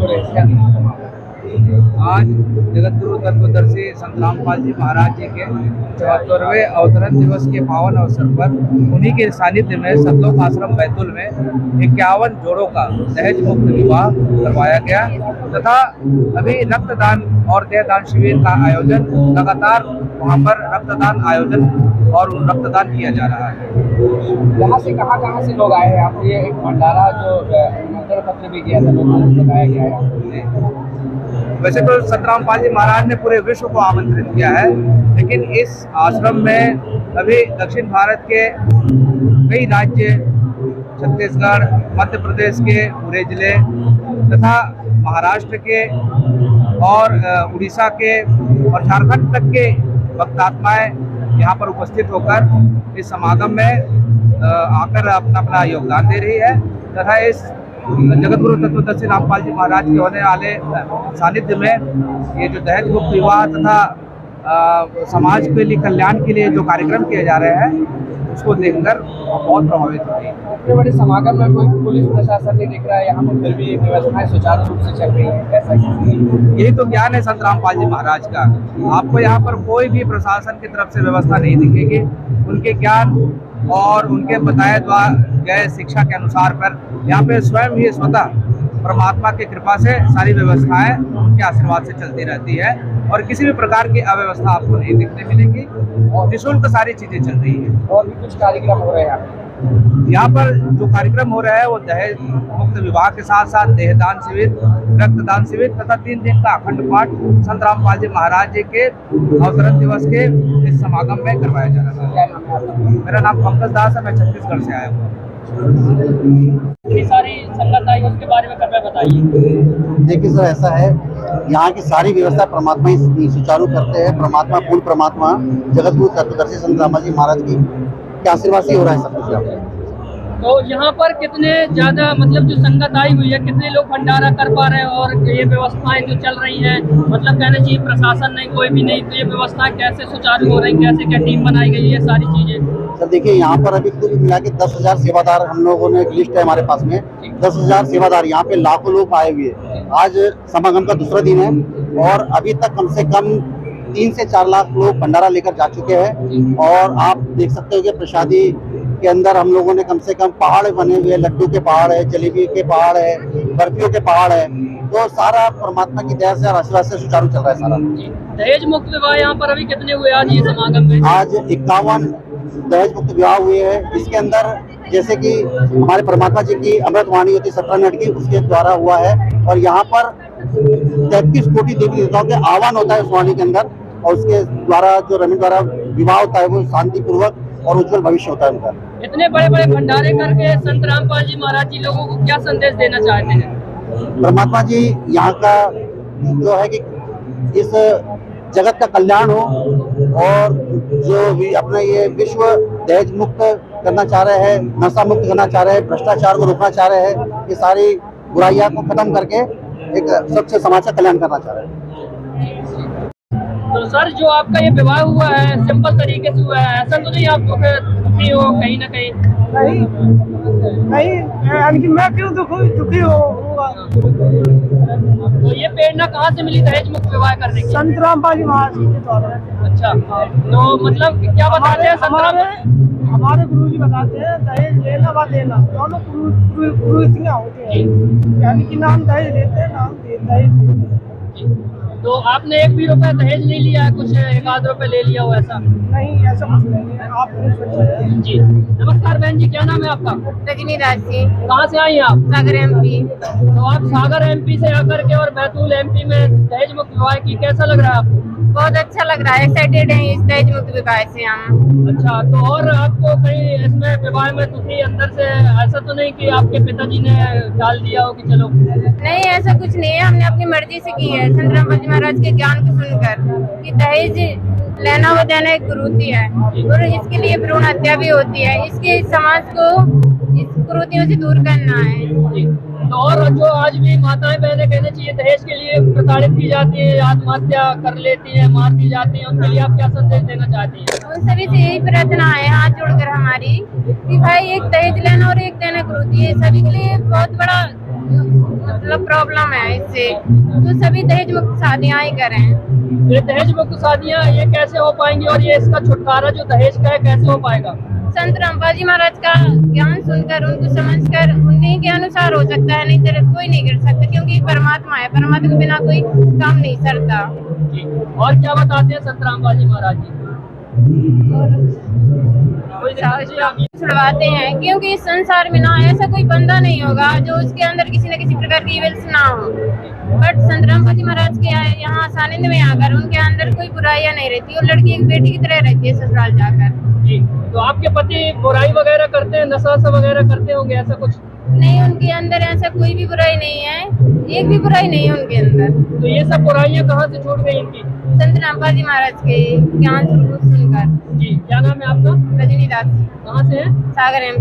रहे हैं, क्या? आज जगतगुरु तत्वदर्शी संत रामपाल जी महाराज जी के 74वें अवतरण दिवस के पावन अवसर पर उन्हीं के सानिध्य में सतलोक आश्रम बैतूल में 51 जोड़ों का दहेज मुक्त विवाह करवाया गया तथा अभी रक्तदान और देहदान शिविर का आयोजन लगातार वहां पर रक्तदान आयोजन और रक्तदान किया जा रहा है। यहाँ से कहाँ से लोग आए हैं? आप ये एक भंडारा जो आमंत्रण पत्र भी किया था लोगों को बताया गया है। वैसे तो संत रामपाल जी महाराज ने पूरे विश्व को आमंत्रित किया है, लेकिन इस आश्रम में अभी दक्षिण भारत के कई राज्य, छत्तीसगढ़, मध्य प्रदेश के पूरे जिले तथा महाराष्ट्र के और उड़ीसा के और झारखंड तक के भक्तात्माएं यहाँ पर उपस्थित होकर इस समागम में आकर अपना अपना योगदान दे रही है तथा इस जगतगुरु तत्वदर्शी रामपाल जी महाराज के होने वाले सानिध्य में ये जो दहेज मुक्त विवाह तथा समाज के लिए कल्याण के लिए जो कार्यक्रम किए जा रहे हैं उसको देखकर बहुत प्रभावित हुई। इतने बड़े समागम में कोई पुलिस प्रशासन नहीं दिख रहा है, यहाँ पर फिर भी व्यवस्थाएं सुचारू रूप से चल रही है, ऐसा क्यों? यही तो ज्ञान है संत रामपाल जी महाराज का। आपको यहाँ पर कोई भी प्रशासन की तरफ से व्यवस्था नहीं दिखेगी। उनके ज्ञान और उनके बताए गए शिक्षा के अनुसार पर यहाँ पे स्वयं ही स्वतः परमात्मा की कृपा से सारी व्यवस्थाएं उनके आशीर्वाद से चलती रहती है और किसी भी प्रकार की अव्यवस्था आपको नहीं दिखने मिलेगी और निःशुल्क सारी चीजें चल रही है। और भी कुछ कार्यक्रम हो रहे हैं यहाँ पर जो कार्यक्रम हो रहा है वो दहेज मुक्त विवाह के साथ साथ देहदान शिविर, रक्तदान शिविर तथा 3 दिन का अखंड पाठ संत रामपाल जी महाराज जी के अवतरण दिवस के इस समागम में करवाया जा रहा है। मेरा नाम पंकज दास है, मैं छत्तीसगढ़ से आया हूँ। सारी संगत आई उसके बारे में कृपया बताइए। देखिए सर, ऐसा है यहाँ की सारी व्यवस्था परमात्मा ही सुचारू करते हैं। परमात्मा पूर्ण परमात्मा जगतगुरु तत्वदर्शी संत रामपाल जी महाराज की के आशीर्वाद से हो रहा है सब कुछ। तो यहाँ पर कितने ज्यादा मतलब जो संगत आई हुई है, कितने लोग भंडारा कर पा रहे हैं और ये व्यवस्थाएं जो चल रही हैं, मतलब कहना चाहिए प्रशासन नहीं, कोई भी नहीं, तो ये व्यवस्थाएं कैसे सुचारू हो रही, कैसे क्या टीम बनाई गई है, सारी चीजें? सर देखिए, यहाँ पर अभी कुल मिला के 10,000 सेवादार हम लोगों ने एक लिस्ट है हमारे पास में। 10,000 सेवादार, यहाँ पे लाखों लोग आए हुए। आज समागम का दूसरा दिन है और अभी तक कम से कम 3 से 4 लाख लोग भंडारा लेकर जा चुके हैं। और आप देख सकते हो कि प्रसादी के अंदर हम लोगों ने कम से कम पहाड़ बने हुए, लड्डू के पहाड़ है, जलेबी के पहाड़ है, बर्फियों के पहाड़ है। तो सारा परमात्मा की दया से और आशीर्वाद से सुचारू चल रहा है सारा। दहेज मुक्त विवाह यहाँ पर अभी कितने हुए आज ये समागम में? आज 51 दहेज मुक्त विवाह हुए हैं। इसके अंदर जैसे कि हमारे परमात्मा जी की अमृतवाणी होती है 17 मिनट की, उसके द्वारा हुआ है। और यहाँ पर 33 कोटि देवी देवताओं के आह्वान होता है उस वाणी के अंदर, और उसके द्वारा जो रमन द्वारा विवाह होता है वो शांति पूर्वक और उज्जवल भविष्य होता है उनका। इतने बड़े बड़े भंडारे करके संत रामपाल जी महाराज जी लोगों को क्या संदेश देना चाहते हैं? परमात्मा जी यहाँ का जो है कि इस जगत का कल्याण हो और जो भी अपना ये विश्व दहेज मुक्त करना चाह रहे हैं, नशा मुक्त करना चाह रहे हैं, भ्रष्टाचार को रोकना चाह रहे हैं, ये सारी बुराइयां को खत्म करके एक स्वच्छ समाज का कल्याण करना चाह रहे हैं। तो सर, जो आपका ये विवाह हुआ है सिंपल तरीके से हुआ है, ऐसा तो नहीं आपको दुखी हो कहीं ना कहीं? नहीं, मैं क्यों दुखी होगा? तो ये प्रेरणा कहाँ से मिली दहेज मुक्त विवाह करने की? संत रामपाल जी महाराज जी के द्वारा। अच्छा, तो मतलब क्या बताते हैं हमारे गुरु जी बताते हैं दहेज लेना व देना दोनों कुरीतियां होती हैं, यानी कि नाम दहेज लेते हैं, नाम दहेज देते हैं। तो आपने एक भी रुपया दहेज नहीं लिया है? कुछ 1-आध रुपये ले लिया हो ऐसा? नहीं, ऐसा कुछ नहीं है। आप जी। नमस्कार बहन जी, क्या नाम है आपका? रजनी राशि। कहाँ से आई हैं आप? सागर एमपी। तो आप सागर एमपी से आकर के और बैतूल एमपी में दहेज मुक्त विवाह की, कैसा लग रहा है आपको? बहुत अच्छा लग रहा है, एक्साइटेड है इस दहेज मुक्त विवाह से हम। अच्छा, तो और आपको कहीं इसमें विवाह में दुखी अंदर से ऐसा तो नहीं कि आपके पिताजी ने डाल दिया हो कि चलो? नहीं, ऐसा कुछ नहीं है, हमने अपनी मर्जी से की है संत रामपाल जी महाराज के ज्ञान को सुनकर कि दहेज लेना व देना एक कुरीति है और इसके लिए भ्रूण हत्या भी होती है। इसके समाज को इस कुरीतियों से दूर करना है। तो और जो आज भी माताएं बहनें कहना चाहिए दहेज के लिए प्रताड़ित की जाती है, आत्महत्या कर लेती है, मार दी जाती है, उनके लिए आप क्या संदेश देना चाहती हैं? उन सभी से यही प्रार्थना है हाथ जोड़कर हमारी कि भाई एक दहेज लेना और एक देना कुरीति है, सभी के लिए बहुत बड़ा मतलब प्रॉब्लम है इससे, तो सभी दहेज मुक्त शादियां ही करें। ये दहेज मुक्त शादियाँ ये कैसे हो पाएंगी और ये इसका छुटकारा जो दहेज का है कैसे हो पाएगा? संत रामपाल जी महाराज का ज्ञान सुनकर, उनको समझकर, उन्हीं के अनुसार हो सकता है, नहीं तो कोई नहीं कर सकता, क्योंकि परमात्मा है, परमात्मा के बिना कोई काम नहीं सरता। जी, और क्या बताते हैं संत रामपाल जी महाराज जी? कोई छुड़वाते हैं, क्योंकि इस संसार में ना ऐसा कोई बंदा नहीं होगा जो उसके अंदर किसी न किसी प्रकार की इविल्स ना हो। बट संत रामपाल जी महाराज के यहाँ सानिध्य में आकर उनके अंदर कोई बुराइयां नहीं रहती, और लड़की एक बेटी की तरह रहती है ससुराल जाकर। जी, तो आपके पति बुराई वगैरह करते हैं, नशा वगैरह करते होंगे, ऐसा कुछ? नहीं, उनके अंदर ऐसा कोई भी बुराई नहीं है, एक भी बुराई नहीं है उनके अंदर। तो ये सब बुराइयां कहाँ से छूट गई इनकी? संत रामपाल जी महाराज के ज्ञान सुनकर। जी, क्या नाम है आपका? रजनी दास। कहाँ से है? सागर एम।